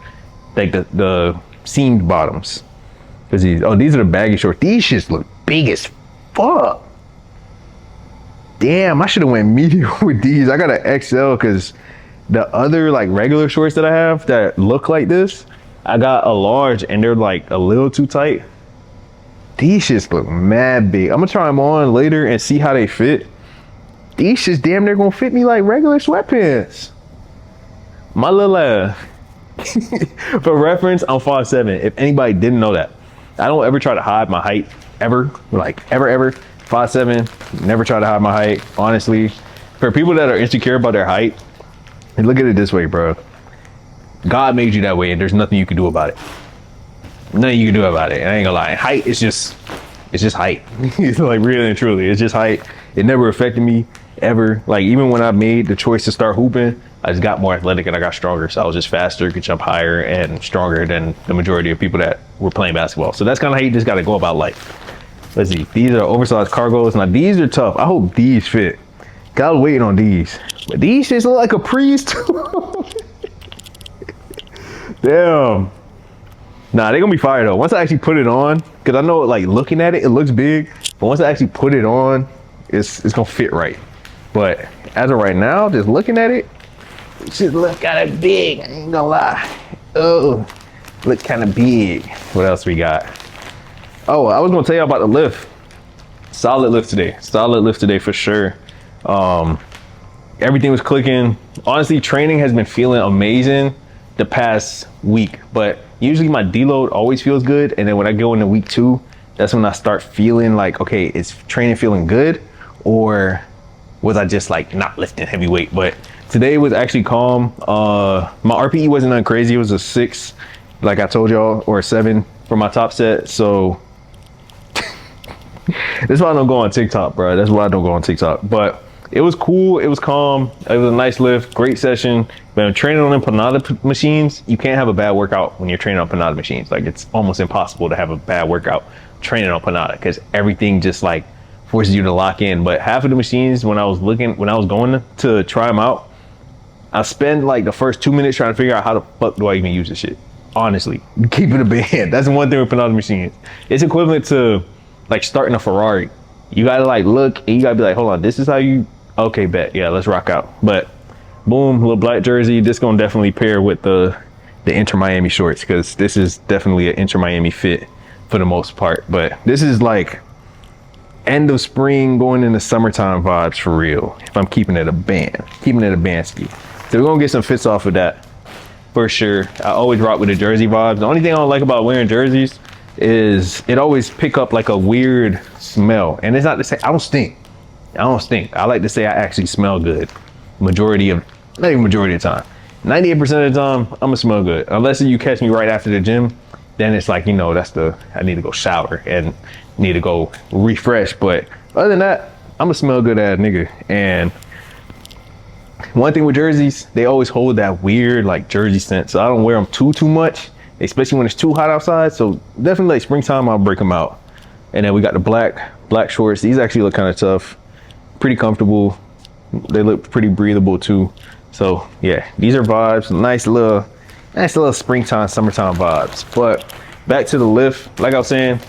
seamed bottoms. Cause these are the baggy shorts. These shits look big as fuck. Damn, I should have went medium with these. I got an XL because the other like regular shorts that I have that look like this, I got a large and they're like a little too tight. These shits look mad big. I'm gonna try them on later and see how they fit. These shits damn near gonna fit me like regular sweatpants. My little ass. For reference, I'm 5'7". If anybody didn't know that. I don't ever try to hide my height, ever. Like, ever. 5'7", never try to hide my height, honestly. For people that are insecure about their height, and look at it this way, bro. God made you that way, and there's nothing you can do about it. Nothing you can do about it. I ain't gonna lie. Height is just height. It's like really and truly, it's just height. It never affected me, ever. Like, even when I made the choice to start hooping, I just got more athletic and I got stronger. So I was just faster, could jump higher and stronger than the majority of people that were playing basketball. So that's kind of how you just got to go about life. Let's see. These are oversized cargos. Now these are tough. I hope these fit. I was waiting on these. But these shits look like a priest. Damn. Nah, they're going to be fire though. Once I actually put it on, because I know like looking at it, it looks big. But once I actually put it on, it's going to fit right. But as of right now, just looking at it, it should look kind of big. I ain't gonna lie. Oh, look kind of big. What else we got? Oh, I was gonna tell you about the lift. Solid lift today for sure. Everything was clicking. Honestly, training has been feeling amazing the past week, but usually my deload always feels good. And then when I go into week 2, that's when I start feeling like, okay, is training feeling good? Or was I just like not lifting heavy weight? But today was actually calm. My RPE wasn't that crazy. It was a 6, like I told y'all, or a 7 for my top set. So that's why I don't go on TikTok, bro. That's why I don't go on TikTok. But it was cool. It was calm. It was a nice lift. Great session. When I'm training on them Panada machines, you can't have a bad workout when you're training on Panada machines. Like, it's almost impossible to have a bad workout training on Panada because everything just like forces you to lock in. But half of the machines, when I was going to try them out, I spend like the first 2 minutes trying to figure out how the fuck do I even use this shit. Honestly, keep it a band. That's one thing with Panada machines. It's equivalent to like starting a Ferrari. You gotta like look and you gotta be like, hold on, this is how you, okay, bet, yeah, let's rock out. But boom, little black jersey. This gonna definitely pair with the Inter Miami shorts because this is definitely an Inter Miami fit for the most part. But this is like end of spring going into summertime vibes for real. If I'm keeping it a band ski. So we're gonna get some fits off of that for sure. I always rock with the jersey vibes. The only thing I don't like about wearing jerseys is it always pick up like a weird smell. And it's not to say I don't stink. I don't stink. I like to say I actually smell good. Not even majority of the time. 98% of the time, I'm gonna smell good. Unless you catch me right after the gym, then it's like, I need to go shower and need to go refresh. But other than that, I'm gonna smell good as a nigga. And one thing with jerseys, they always hold that weird like jersey scent. So I don't wear them too much, especially when it's too hot outside. So definitely like springtime, I'll break them out. And then we got the black shorts. These actually look kind of tough, pretty comfortable. They look pretty breathable too. So yeah, these are vibes. Nice little springtime, summertime vibes. But back to the lift, like I was saying,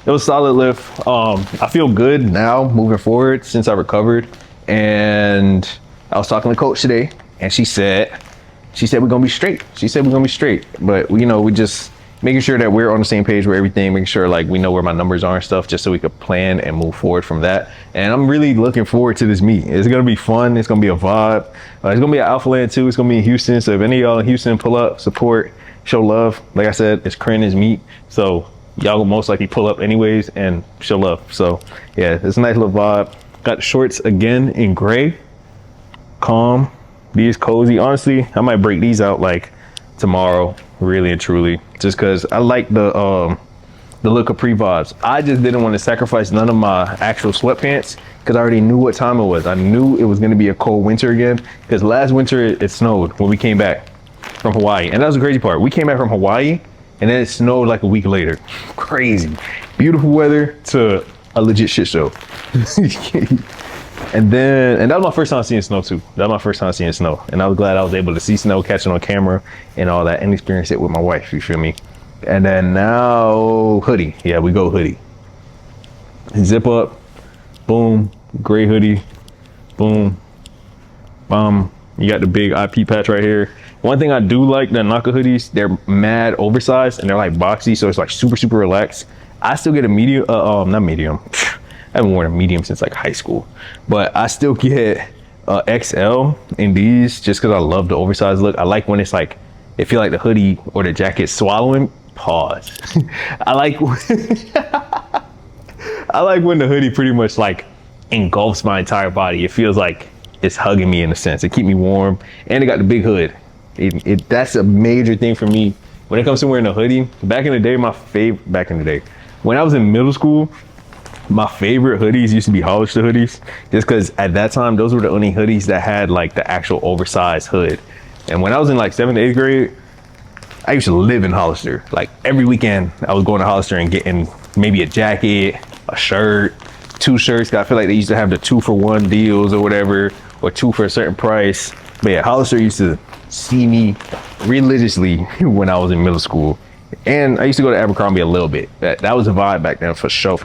it was a solid lift. I feel good now moving forward since I recovered. And I was talking to coach today, and she said we're gonna be straight. But we just making sure that we're on the same page with everything, making sure like we know where my numbers are and stuff, just so we could plan and move forward from that. And I'm really looking forward to this meet. It's gonna be fun. It's gonna be a vibe. It's gonna be at Alpha Land too. It's gonna be in Houston. So if any of y'all in Houston, pull up, support, show love. Like I said, it's Corinne's meet, so y'all will most likely pull up anyways and show love. So yeah, it's a nice little vibe. Got the shorts again in gray, calm. These cozy. Honestly, I might break these out like tomorrow, really and truly, just because I like the look of pre-vibes. I just didn't want to sacrifice none of my actual sweatpants because I already knew what time it was. I knew it was going to be a cold winter again, because last winter it snowed when we came back from Hawaii. And that was the crazy part. We came back from Hawaii and then it snowed like a week later. Crazy. Beautiful weather to a legit shit show. And that was my first time seeing snow too. And I was glad I was able to see snow, catch it on camera and all that, and experience it with my wife, you feel me? And then now hoodie. Yeah, we go hoodie. Zip up, boom, gray hoodie, boom, you got the big IP patch right here. One thing I do like, the Naka hoodies, they're mad oversized and they're like boxy, so it's like super relaxed. I still get a medium, not medium. I haven't worn a medium since like high school, but I still get XL in these just because I love the oversized look. I like when it's like, it feel like the hoodie or the jacket swallowing. Pause. I like when the hoodie pretty much like engulfs my entire body. It feels like it's hugging me in a sense. It keep me warm, and it got the big hood. That's a major thing for me when it comes to wearing a hoodie. Back in the day, when I was in middle school, my favorite hoodies used to be Hollister hoodies, just because at that time those were the only hoodies that had like the actual oversized hood. And when I was in like 7th, 8th grade, I used to live in Hollister. Like every weekend I was going to Hollister and getting maybe a jacket, a shirt, 2 shirts. I feel like they used to have the 2-for-1 deals or whatever, or 2 for a certain price. But yeah, Hollister used to see me religiously when I was in middle school. And I used to go to Abercrombie a little bit. That was a vibe back then for sure.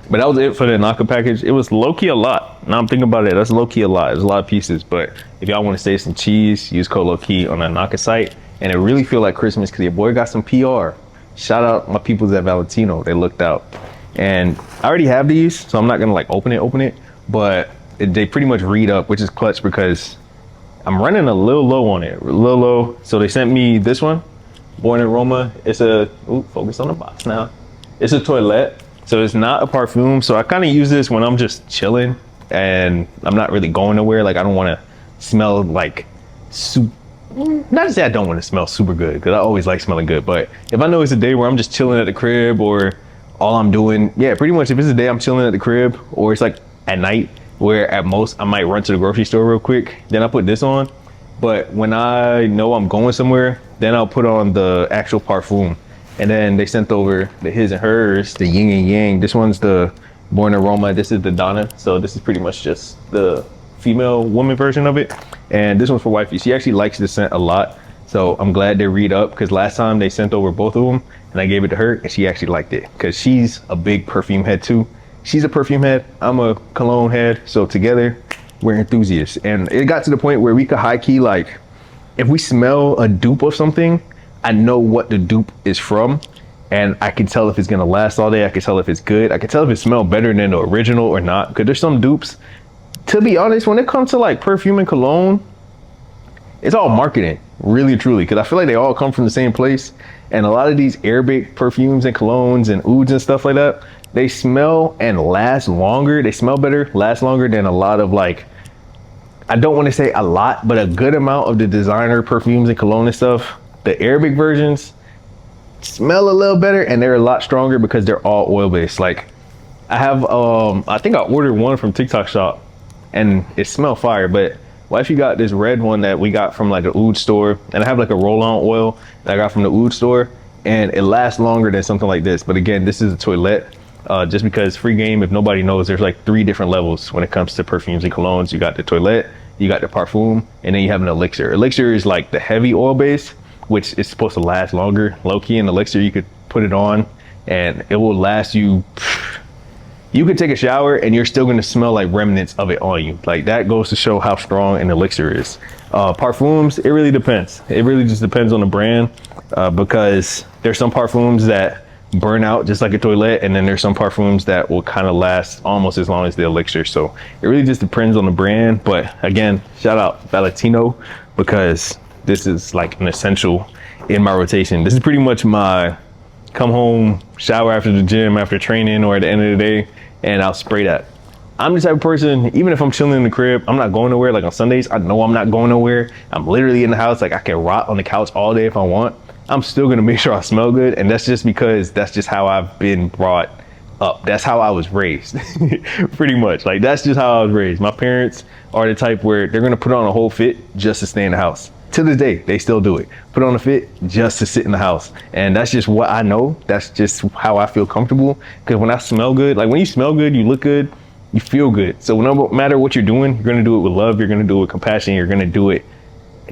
But that was it for the Naka package. It was low-key a lot. Now I'm thinking about it, that's low-key a lot. There's a lot of pieces, but if y'all want to save some cheese, use code low-key on the Naka site. And it really feel like Christmas because your boy got some PR. Shout out my peoples at Valentino. They looked out. And I already have these, so I'm not gonna like open it, but they pretty much read up, which is clutch because I'm running a little low on it, So they sent me this one, Born in Roma. It's focus on the box now. It's a toilette, so it's not a perfume. So I kind of use this when I'm just chilling and I'm not really going nowhere. Like I don't want to smell like not to say I don't want to smell super good, because I always like smelling good, but if I know it's a day where I'm just chilling at the crib, or all I'm doing, pretty much if it's a day I'm chilling at the crib, or it's like at night where at most I might run to the grocery store real quick, then I put this on. But when I know I'm going somewhere, then I'll put on the actual parfum. And then they sent over the his and hers, the yin and yang. This one's the Born in Roma. This is the Donna. So this is pretty much just the female woman version of it. And this one's for wifey. She actually likes the scent a lot. So I'm glad they read up, because last time they sent over both of them and I gave it to her and she actually liked it, because she's a big perfume head too. She's a perfume head, I'm a cologne head. So together we're enthusiasts. And it got to the point where we could high key, like if we smell a dupe of something, I know what the dupe is from, and I can tell if it's gonna last all day. I can tell if it's good. I can tell if it smells better than the original or not, because there's some dupes, to be honest, when it comes to like perfume and cologne, it's all marketing, really truly, because I feel like they all come from the same place. And a lot of these Arabic perfumes and colognes and ouds and stuff like that, they smell and last longer. They smell better, last longer than a lot of like, I don't want to say a lot, but a good amount of the designer perfumes and cologne and stuff. The Arabic versions smell a little better and they're a lot stronger because they're all oil based. Like I have, I think I ordered one from TikTok shop and it smelled fire, but wifey got this red one that we got from like an oud store, and I have like a roll-on oil that I got from the oud store, and it lasts longer than something like this. But again, this is a toilette, just because free game, if nobody knows, there's like 3 different levels when it comes to perfumes and colognes. You got the toilette, you got the parfum, and then you have an elixir. Elixir is like the heavy oil base, which is supposed to last longer. Low-key in elixir, you could put it on and it will last you. You could take a shower and you're still going to smell like remnants of it on you. Like that goes to show how strong an elixir is. Parfums, it really depends. It really just depends on the brand, because there's some parfums that burn out just like a toilet, and then there's some parfums that will kind of last almost as long as the elixir. So it really just depends on the brand. But again, shout out Valentino, because this is like an essential in my rotation. This is pretty much my come home, shower after the gym, after training, or at the end of the day, and I'll spray that. I'm the type of person, even if I'm chilling in the crib, I'm not going nowhere. Like on Sundays, I know I'm not going nowhere. I'm literally in the house. Like I can rot on the couch all day if I want. I'm still gonna make sure I smell good. And that's just because that's just how I've been brought up. That's how I was raised, pretty much. Like that's just how I was raised. My parents are the type where they're gonna put on a whole fit just to stay in the house. To this day, they still do it. Put on a fit just to sit in the house. And that's just what I know. That's just how I feel comfortable. Because when I smell good, like when you smell good, you look good, you feel good. So no matter what you're doing, you're going to do it with love. You're going to do it with compassion. You're going to do it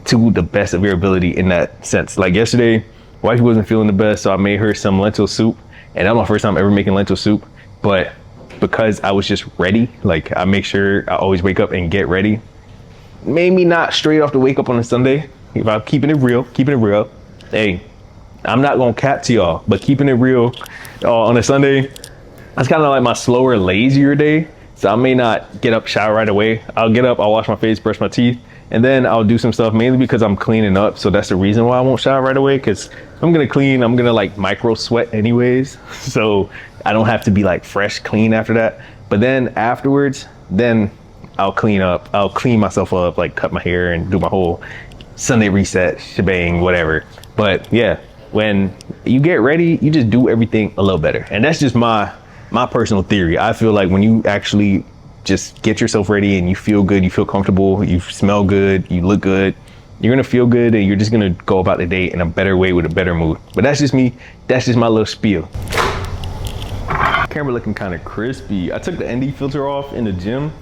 to the best of your ability in that sense. Like yesterday, wifey wasn't feeling the best, so I made her some lentil soup. And that was my first time ever making lentil soup. But because I was just ready, like I make sure I always wake up and get ready. Made me not straight off to wake up on a Sunday. If I'm keeping it real, hey, I'm not gonna cap to y'all, but keeping it real on a Sunday, that's kind of like my slower, lazier day. So I may not get up, shower right away. I'll get up, I'll wash my face, brush my teeth, and then I'll do some stuff, mainly because I'm cleaning up. So that's the reason why I won't shower right away, because I'm gonna clean, I'm gonna like micro sweat anyways. So I don't have to be like fresh, clean after that. But then afterwards, then I'll clean up, I'll clean myself up, like cut my hair and do my whole Sunday reset shebang, whatever. But yeah, when you get ready, you just do everything a little better. And that's just my personal theory. I feel like when you actually just get yourself ready and you feel good, you feel comfortable, you smell good, you look good, you're gonna feel good, and you're just gonna go about the day in a better way with a better mood. But that's just me, that's just my little spiel. Camera looking kind of crispy. I took the ND filter off in the gym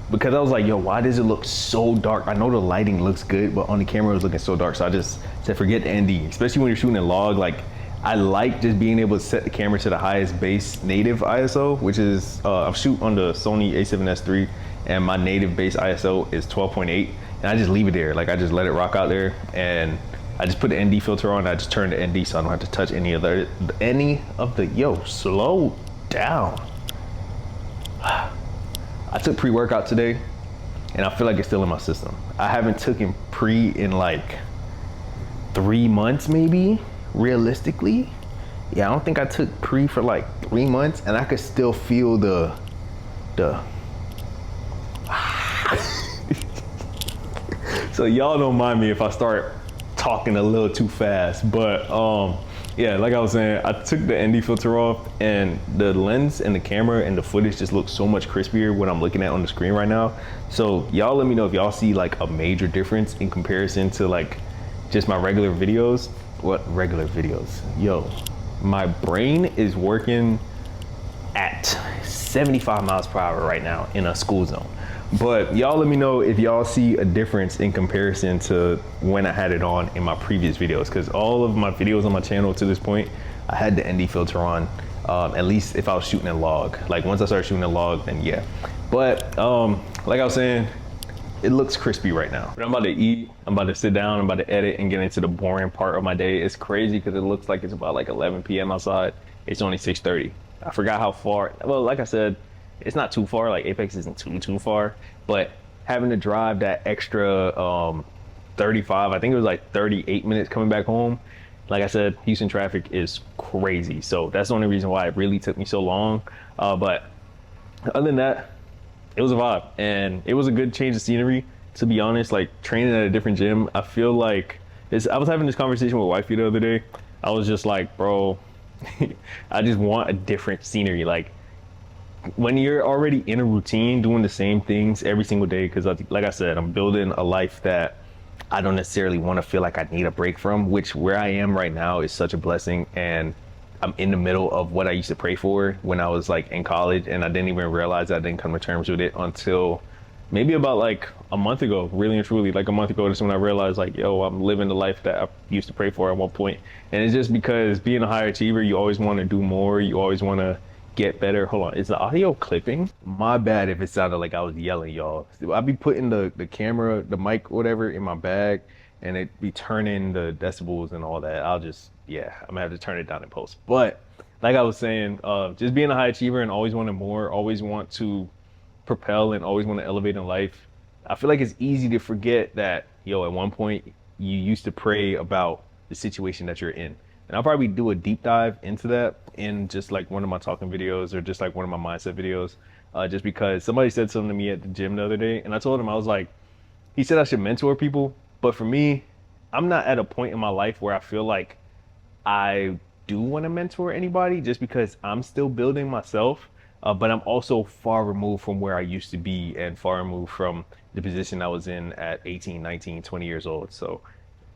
because I was like, yo, why does it look so dark? I know the lighting looks good, but on the camera it was looking so dark. So I just said, forget the ND, especially when you're shooting a log. Like I like just being able to set the camera to the highest base native ISO, which is, I'm shooting on the Sony a7S III, and my native base ISO is 12.8. And I just leave it there. Like I just let it rock out there, and I just put the ND filter on. And I just turn the ND so I don't have to touch any of the, yo, slow down. I took pre-workout today, and I feel like it's still in my system. I haven't taken pre in like 3 months, maybe, realistically. Yeah, I don't think I took pre for like 3 months, and I could still feel the so y'all don't mind me if I start talking a little too fast, but yeah, like I was saying, I took the ND filter off, and the lens and the camera and the footage just looks so much crispier when I'm looking at on the screen right now. So y'all let me know if y'all see like a major difference in comparison to like just my regular videos. What regular videos? Yo, my brain is working at 75 miles per hour right now in a school zone. But y'all let me know if y'all see a difference in comparison to when I had it on in my previous videos, because all of my videos on my channel to this point, I had the ND filter on, at least if I was shooting a log. Like once I started shooting a log, then yeah. But like I was saying, it looks crispy right now. But I'm about to eat, I'm about to sit down, I'm about to edit and get into the boring part of my day. It's crazy because it looks like it's about like 11 p.m. outside. It's only 6:30. I forgot how far, well, like I said, it's not too far, like Apex isn't too far, but having to drive that extra 35, I think it was like 38 minutes coming back home, like I said, Houston traffic is crazy. So that's the only reason why it really took me so long. But other than that, it was a vibe, and it was a good change of scenery. To be honest, like training at a different gym, I feel like I was having this conversation with wifey the other day. I was just like, bro, I just want a different scenery. Like when you're already in a routine doing the same things every single day, because like I said, I'm building a life that I don't necessarily want to feel like I need a break from, which where I am right now is such a blessing. And I'm in the middle of what I used to pray for when I was like in college, and I didn't even realize I didn't come to terms with it until maybe about like a month ago. Really and truly, like a month ago, that's when I realized like, yo, I'm living the life that I used to pray for at one point. And it's just because being a high achiever, you always want to do more. You always want to get better. Hold on, is the audio clipping? My bad if it sounded like I was yelling, y'all. I'd be putting the camera, the mic, whatever, in my bag, and it be turning the decibels and all that. Yeah, I'm gonna have to turn it down in post. But like I was saying, just being a high achiever and always wanting more, always want to propel and always want to elevate in life. I feel like it's easy to forget that, yo, at one point you used to pray about the situation that you're in. And I'll probably do a deep dive into that in just like one of my talking videos or just like one of my mindset videos. Just because somebody said something to me at the gym the other day, and I told him, I was like, he said I should mentor people. But for me, I'm not at a point in my life where I feel like I do want to mentor anybody, just because I'm still building myself. But I'm also far removed from where I used to be and far removed from the position I was in at 18, 19, 20 years old. So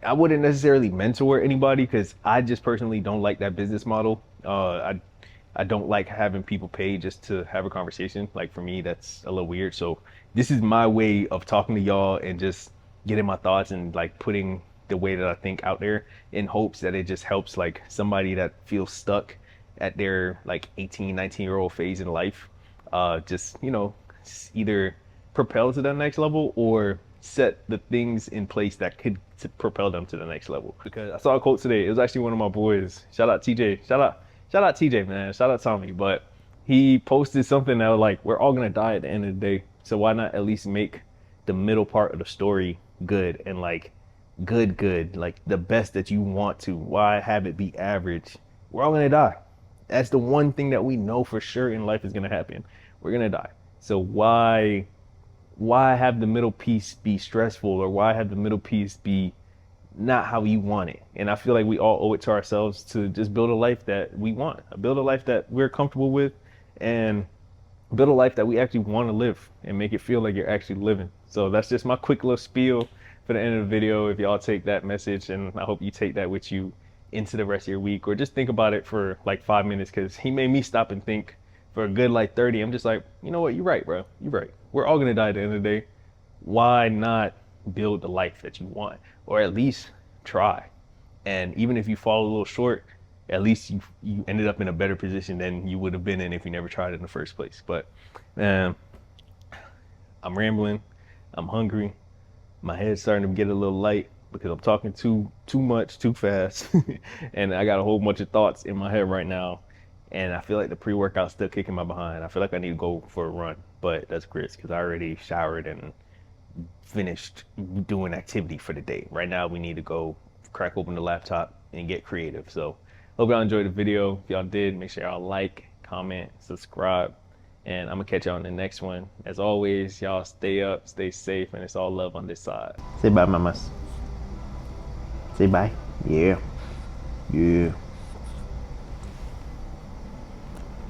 I wouldn't necessarily mentor anybody because I just personally don't like that business model. I don't like having people pay just to have a conversation. Like for me, that's a little weird. So this is my way of talking to y'all and just getting my thoughts and like putting the way that I think out there in hopes that it just helps like somebody that feels stuck at their like 18, 19-year-old phase in life. Just, you know, either propel to that next level or set the things in place that could propel them to the next level. Because I saw a quote today. It was actually one of my boys. Shout out TJ. Shout out TJ, man. Shout out Tommy. But he posted something that was like, we're all gonna die at the end of the day. So why not at least make the middle part of the story good and like good, like the best that you want to. Why have it be average? We're all gonna die. That's the one thing that we know for sure in life is gonna happen. We're gonna die. So why have the middle piece be stressful, or why have the middle piece be not how you want it? And I feel like we all owe it to ourselves to just build a life that we want, build a life that we're comfortable with, and build a life that we actually want to live and make it feel like you're actually living. So that's just my quick little spiel for the end of the video. If y'all take that message, and I hope you take that with you into the rest of your week, or just think about it for like 5 minutes, because he made me stop and think for a good like 30. I'm just like, you know what, you're right, bro, you're right. We're all gonna die at the end of the day. Why not build the life that you want, or at least try? And even if you fall a little short, at least you ended up in a better position than you would have been in if you never tried it in the first place. But I'm rambling, I'm hungry, my head's starting to get a little light because I'm talking too much too fast and I got a whole bunch of thoughts in my head right now, and I feel like the pre-workout's still kicking my behind. I feel like I need to go for a run, but that's Chris because I already showered and finished doing activity for the day. Right now we need to go crack open the laptop and get creative. So hope y'all enjoyed the video. If y'all did, make sure y'all like, comment, subscribe, and I'm gonna catch y'all in the next one. As always, y'all stay up, stay safe, and it's all love on this side. Say bye, mamas. Say bye. Yeah.